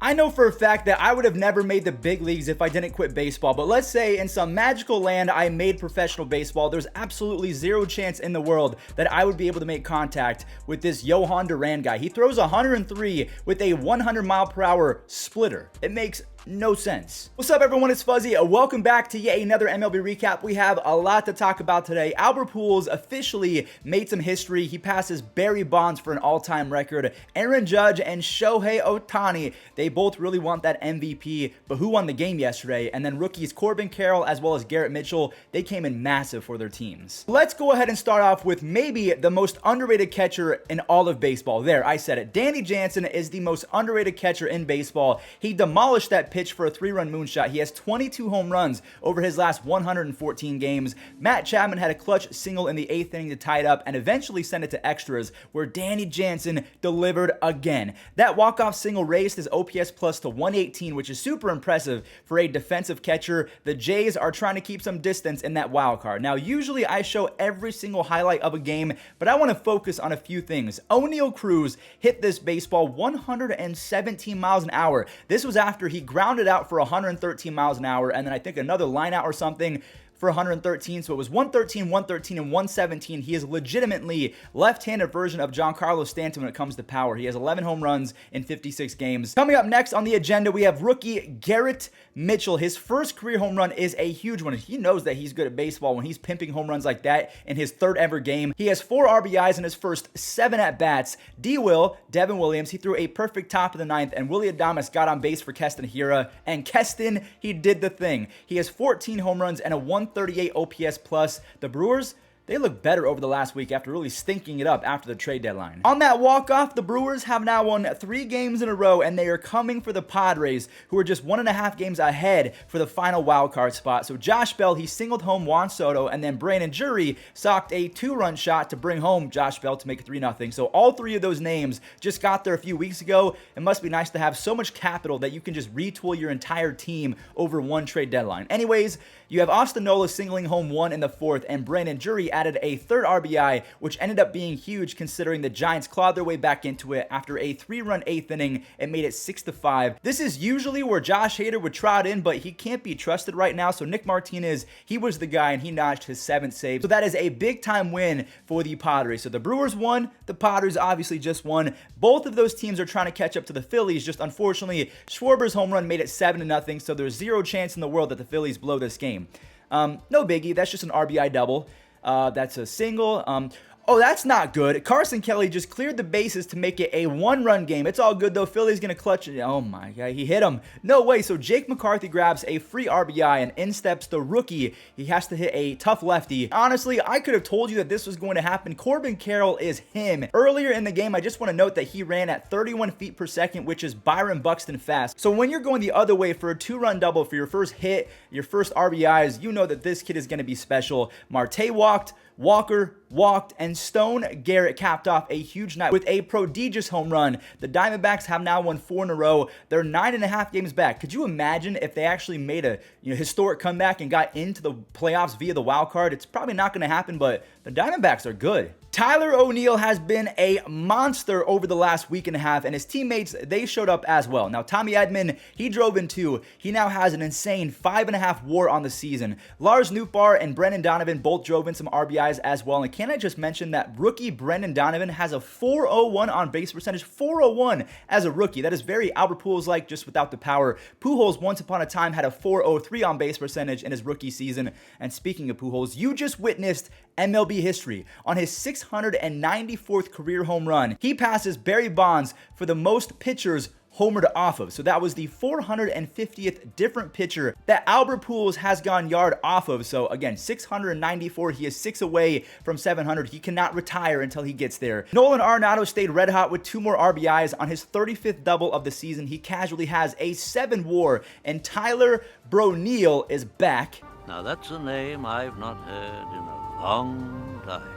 I know for a fact that I would have never made the big leagues if I didn't quit baseball, but let's say in some magical land I made professional baseball, there's absolutely zero chance in the world that I would be able to make contact with this Johan Duran guy. He throws 103 with a 100-mile-per-hour splitter. It makes no sense. What's up, everyone? It's Fuzzy. Welcome back to yet another MLB recap. We have a lot to talk about today. Albert Pujols officially made some history. He passes Barry Bonds for an all-time record. Aaron Judge and Shohei Ohtani, they both really want that MVP, but who won the game yesterday? And then rookies Corbin Carroll as well as Garrett Mitchell, they came in massive for their teams. Let's go ahead and start off with maybe the most underrated catcher in all of baseball. There, I said it. Danny Jansen is the most underrated catcher in baseball. He demolished that pitch for a 3-run moonshot. He has 22 home runs over his last 114 games. Matt Chapman had a clutch single in the 8th inning to tie it up and eventually send it to extras, where Danny Jansen delivered again. That walk-off single raised his OPS plus to 118, which is super impressive for a defensive catcher. The Jays are trying to keep some distance in that wild card. Now, usually I show every single highlight of a game, but I want to focus on a few things. O'Neal Cruz hit this baseball 117 miles an hour. This was after he grounded out for 113 miles an hour, and then I think another line out or something for 113, so it was 113, 113, and 117. He is legitimately left-handed version of Giancarlo Stanton when it comes to power. He has 11 home runs in 56 games. Coming up next on the agenda, we have rookie Garrett Mitchell. His first career home run is a huge one. He knows that he's good at baseball when he's pimping home runs like that in his 3rd ever game. He has 4 RBIs in his first 7 at-bats. Devin Williams, he threw a perfect top of the 9th, and Willy Adames got on base for Keston Hiura, and Keston, he did the thing. He has 14 home runs and a 138 OPS plus. The Brewers, they look better over the last week after really stinking it up after the trade deadline. On that walk-off, the Brewers have now won 3 games in a row, and they are coming for the Padres, who are just 1.5 games ahead for the final wildcard spot. So Josh Bell, he singled home Juan Soto, and then Brandon Drury socked a 2-run shot to bring home Josh Bell to make it 3-0. So all 3 of those names just got there a few weeks ago. It must be nice to have so much capital that you can just retool your entire team over one trade deadline. Anyways, you have Austin Nola singling home 1 in the 4th, and Brandon Drury added a 3rd RBI, which ended up being huge considering the Giants clawed their way back into it after a 3-run 8th inning. It made it 6-5. This is usually where Josh Hader would trot in, but he can't be trusted right now. So Nick Martinez, he was the guy, and he notched his 7th save. So that is a big-time win for the Padres. So the Brewers won. The Padres obviously just won. Both of those teams are trying to catch up to the Phillies. Just unfortunately, Schwarber's home run made it 7-0. So there's zero chance in the world that the Phillies blow this game. No biggie. That's just an RBI double. That's a single. Oh, that's not good. Carson Kelly just cleared the bases to make it a 1-run game. It's all good, though. Philly's going to clutch it. Oh, my God. He hit him. No way. So Jake McCarthy grabs a free RBI, and in steps the rookie. He has to hit a tough lefty. Honestly, I could have told you that this was going to happen. Corbin Carroll is him. Earlier in the game, I just want to note that he ran at 31 feet per second, which is Byron Buxton fast. So when you're going the other way for a 2-run double for your first hit, your first RBIs, you know that this kid is going to be special. Marte walked. Walker walked, and Stone Garrett capped off a huge night with a prodigious home run. The Diamondbacks have now won 4 in a row. They're 9.5 games back. Could you imagine if they actually made a historic comeback and got into the playoffs via the wild card? It's probably not going to happen, but the Diamondbacks are good. Tyler O'Neill has been a monster over the last week and a half, and his teammates, they showed up as well. Now, Tommy Edman, he drove in 2. He now has an insane 5.5 WAR on the season. Lars Nootbaar and Brendan Donovan both drove in some RBIs as well, and can I just mention that rookie Brendan Donovan has a 401 on base percentage, 401 as a rookie. That is very Albert Pujols-like, just without the power. Pujols, once upon a time, had a 403 on base percentage in his rookie season, and speaking of Pujols, you just witnessed MLB history. On his 694th career home run, he passes Barry Bonds for the most pitchers homered off of. So that was the 450th different pitcher that Albert Pujols has gone yard off of. So again, 694. He is 6 away from 700. He cannot retire until he gets there. Nolan Arenado stayed red hot with 2 more RBIs on his 35th double of the season. He casually has a 7 WAR, and Tyler O'Neill is back. Now that's a name I've not heard in a long time.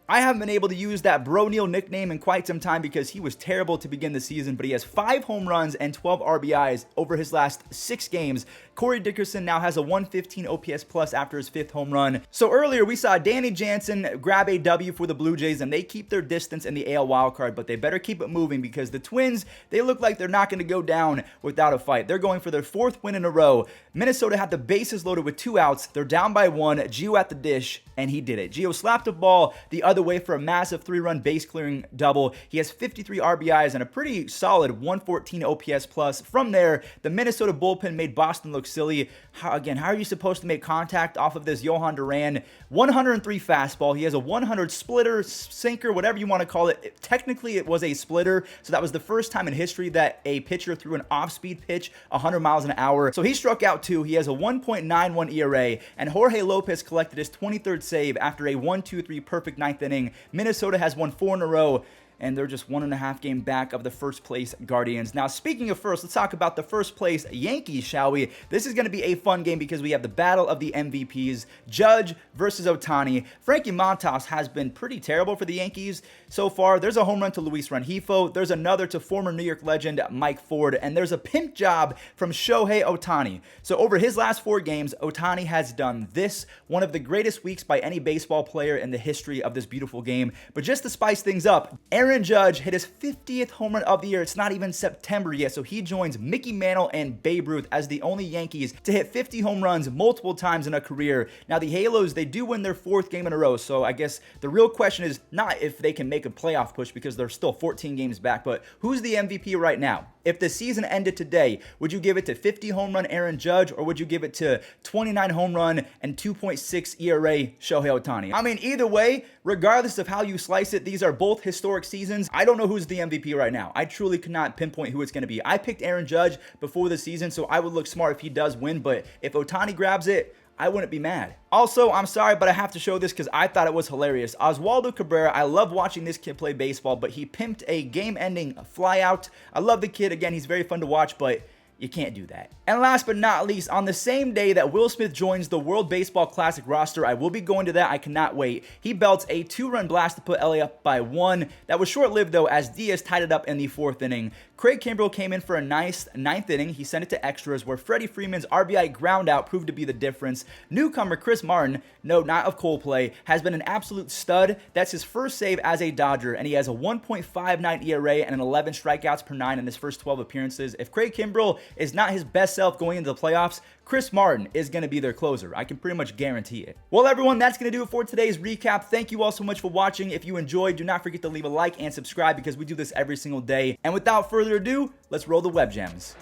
I haven't been able to use that Bro Neal nickname in quite some time because he was terrible to begin the season, but he has 5 home runs and 12 RBIs over his last 6 games. Corey Dickerson now has a 115 OPS plus after his 5th home run. So earlier we saw Danny Jansen grab a W for the Blue Jays, and they keep their distance in the AL wildcard, but they better keep it moving because the Twins, they look like they're not going to go down without a fight. They're going for their 4th win in a row. Minnesota had the bases loaded with 2 outs. They're down by 1. Gio at the dish, and he did it. Gio slapped a ball the other way for a massive 3-run base clearing double. He has 53 RBIs and a pretty solid 114 OPS plus. From there, the Minnesota bullpen made Boston look silly. How are you supposed to make contact off of this Johan Duran? 103 fastball. He has a 100 splitter, sinker, whatever you want to call it. Technically, it was a splitter, so that was the first time in history that a pitcher threw an off-speed pitch 100 miles an hour. So he struck out 2. He has a 1.91 ERA, and Jorge Lopez collected his 23rd save after a 1-2-3 perfect 9th inning. Minnesota has won 4 in a row, and they're just 1.5 games back of the first place Guardians. Now, speaking of first, let's talk about the first place Yankees, shall we? This is going to be a fun game because we have the battle of the MVPs, Judge versus Ohtani. Frankie Montas has been pretty terrible for the Yankees so far. There's a home run to Luis Rengifo. There's another to former New York legend Mike Ford, and there's a pimp job from Shohei Ohtani. So over his last 4 games, Ohtani has done this, one of the greatest weeks by any baseball player in the history of this beautiful game. But just to spice things up, Aaron Judge hit his 50th home run of the year. It's not even September yet, so he joins Mickey Mantle and Babe Ruth as the only Yankees to hit 50 home runs multiple times in a career. Now, the Halos, they do win their 4th game in a row, so I guess the real question is not if they can make a playoff push because they're still 14 games back, but who's the MVP right now? If the season ended today, would you give it to 50 home run Aaron Judge, or would you give it to 29 home run and 2.6 ERA Shohei Ohtani? I mean, either way, regardless of how you slice it, these are both historic seasons. I don't know who's the MVP right now. I truly cannot pinpoint who it's going to be. I picked Aaron Judge before the season, so I would look smart if he does win, but if Ohtani grabs it, I wouldn't be mad. Also, I'm sorry, but I have to show this because I thought it was hilarious. Oswaldo Cabrera, I love watching this kid play baseball, but he pimped a game-ending flyout. I love the kid. Again, he's very fun to watch, but you can't do that. And last but not least, on the same day that Will Smith joins the World Baseball Classic roster, I will be going to that. I cannot wait. He belts a 2-run blast to put LA up by 1. That was short-lived, though, as Diaz tied it up in the 4th inning. Craig Kimbrell came in for a nice 9th inning. He sent it to extras, where Freddie Freeman's RBI ground out proved to be the difference. Newcomer Chris Martin, no, not of Coldplay, has been an absolute stud. That's his first save as a Dodger, and he has a 1.59 ERA and an 11 strikeouts per 9 in his first 12 appearances. If Craig Kimbrell is not his best self going into the playoffs, Chris Martin is going to be their closer. I can pretty much guarantee it. Well, everyone, that's going to do it for today's recap. Thank you all so much for watching. If you enjoyed, do not forget to leave a like and subscribe because we do this every single day. And without further ado, let's roll the web gems.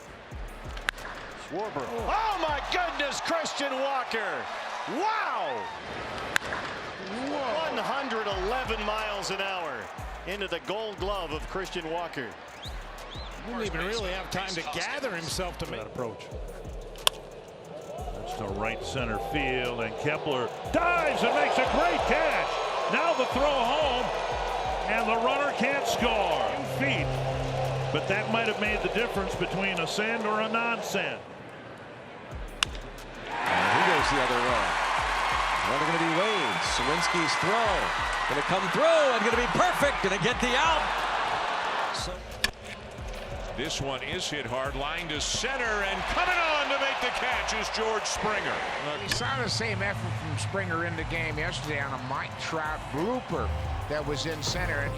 Schwarber. Oh my goodness, Christian Walker. Wow. 111 miles an hour into the Gold Glove of Christian Walker. Didn't even really have time to gather himself to make that approach. That's to right center field, and Kepler dives and makes a great catch. Now the throw home, and the runner can't score. 2 feet, but that might have made the difference between a send or a non-send. And he goes the other way. Runner going to be Wade. Sawinski's throw going to come through and going to be perfect. Going to get the out. This one is hit hard, line to center, and coming on to make the catch is George Springer. We saw the same effort from Springer in the game yesterday on a Mike Trout blooper that was in center. And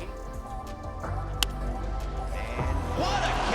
what a